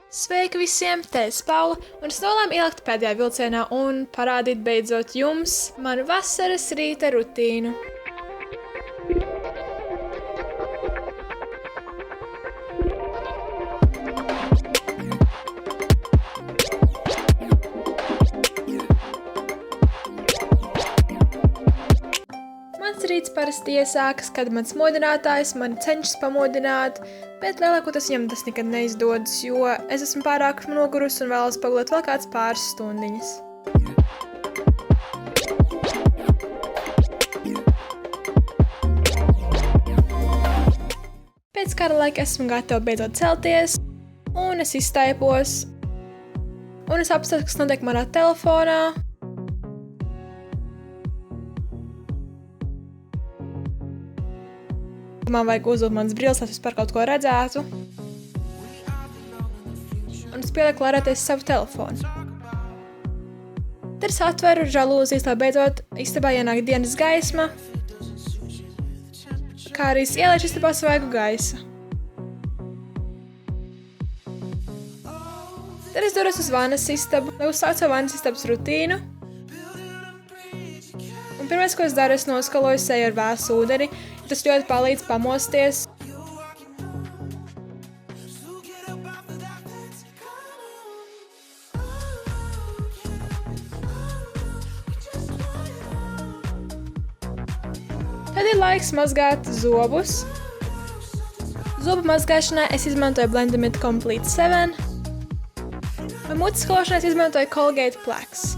Sveiki visiem, te es Paula, un es nolēmu ielikt pēdējā vilcienā un parādīt beidzot jums manu vasaras rīta rutīnu. Mans rīts parasti iesākas, kad mans modinātājs mani cenšas pamodināt, bet lielākoties viņam tas nekad neizdodas, jo es esmu pārāk nogurusi un vēlos pagulēt vēl kāds pāris stundiņas. Pēc kāda laika esmu gatava beidzot celties, un es izstaipos, un es apstāstu, kas notiek manā telefonā. Man vajag uzlikt manas brilles, lai es par kaut ko redzētu. Un es pielieku klārēties savu telefonu. Tad es atveru žalūzijas, lai beidzot istabā ienāk dienas gaisma, kā arī es ielieku istabā svaigu gaisa. Tad es dodos uz vannas istabu, lai uzsāktu savu vannas istabas rutīnu. Un pirmais, ko es daru, es noskaloju seju ar vēsu ūdeni. Tas ļoti palīdz pamosties. Tad ir laiks mazgāt zobus. Zobu mazgāšanai es izmantoju Blendamid Complete 7. Vai mutes skalošanai es izmantoju Colgate Plaques.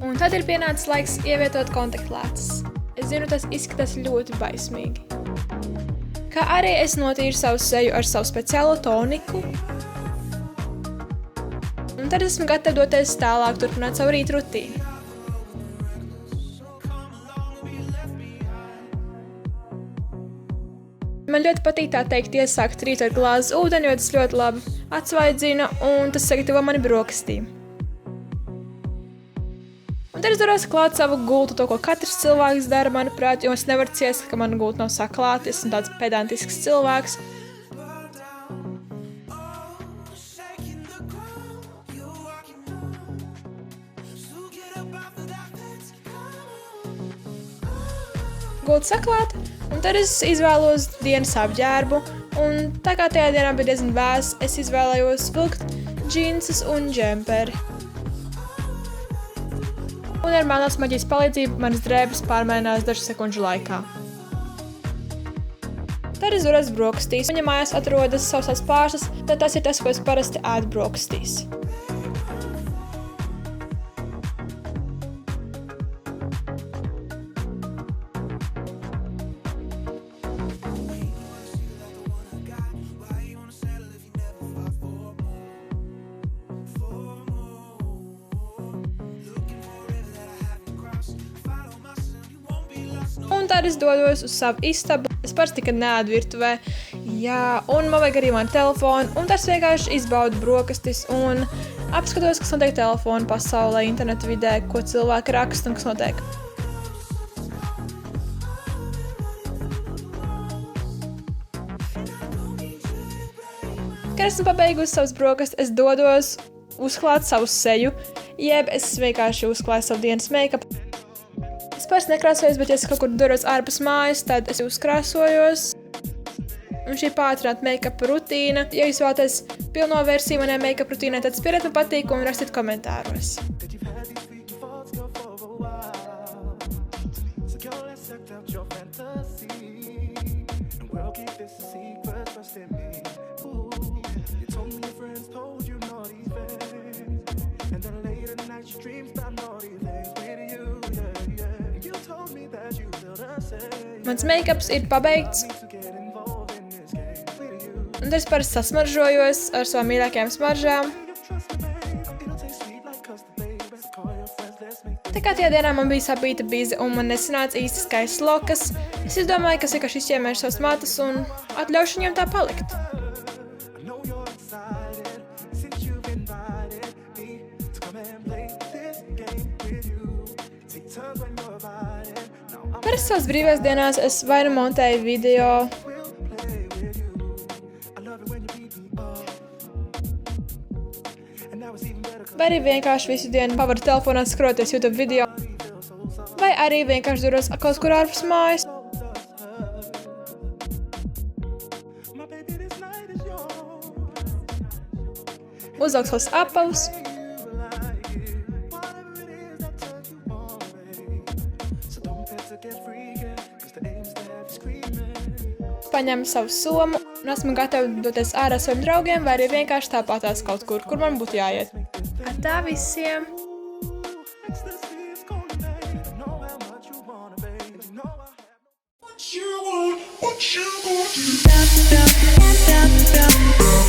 Un tad ir pienācis laiks ievietot kontaktlēcas. Es zinu, tas izskatās ļoti baismīgi. Kā arī es notīru savu seju ar savu speciālo toniku. Un tad esmu gatava doties tālāk, turpināt savu rīta rutīnu. Man ļoti patīk tā teikt iesākt rītu ar glāzi ūdeni, jo tas ļoti labi atsvaidzina un tas sagatavo mani brokastīm. Un tad es dodos klāt savu gultu, to, ko katrs cilvēks dara, manuprāt, jo es nevaru ciest, ka mana gulta nav saklāta, esmu tāds pedantisks cilvēks. Gulta saklāta, un tad es izvēlos dienas apģērbu, un tā kā tajā dienā bija diezgan vēss, es izvēlējos vilkt džinsus un džemperi. Un ar melnās maģijas palīdzību manas drēbes pārmainās dažu sekundžu laikā. Tad es dodos brokastīs, un ja mājās atrodas sausās pārslas, tad tas ir tas, ko es parasti ēdu brokastīs. Un tad es dodos uz savu istabu. Es parasti nekad neēdu virtuvē. Jā, un man vajag arī manu telefonu. Un tas vienkārši izbaudu brokastis un apskatos, kas notiek telefonu pasaulē, internetu vidē, ko cilvēki raksta un kas notiek. Kad esmu pabeigusi savus brokastis, es dodos uzklāt savu seju, jeb es vienkārši uzklāju savu dienas make-up. Es parasti nekrāsojos, bet ja es kaut kur dodos ārpus mājas, tad es uzkrāsojos. Un šī pātrināta make-up rutīna. Ja jūs vēlaties pilno versiju manai make-up rutīnai, tad spiriet man patīk un rakstiet komentāros. Mans make-ups ir pabeigts. Un es parasti sasmaržojos ar savām mīļākajām smaržām. Tā kā tajā dienā man bija sapīta bize un man nesanāca īsti skaists lokas, es izdomāju, ka es vienkārši izķēmēšu savas matas un atļaušu viņam tā palikt. Parasti savas brīvās dienās es vai nu montēju video, Vai arī vienkārši visu dienu pavadu telefonā skroties YouTube video. Vai arī vienkārši duros kaut kur ārpus mājas. Uzvelk savus apavus. Paņemu savu somu un esmu gatava doties ārā saviem draugiem vai arī vienkārši tāpatās kaut kur man būtu jāiet. Tā visiem! What you want, what you gonna do?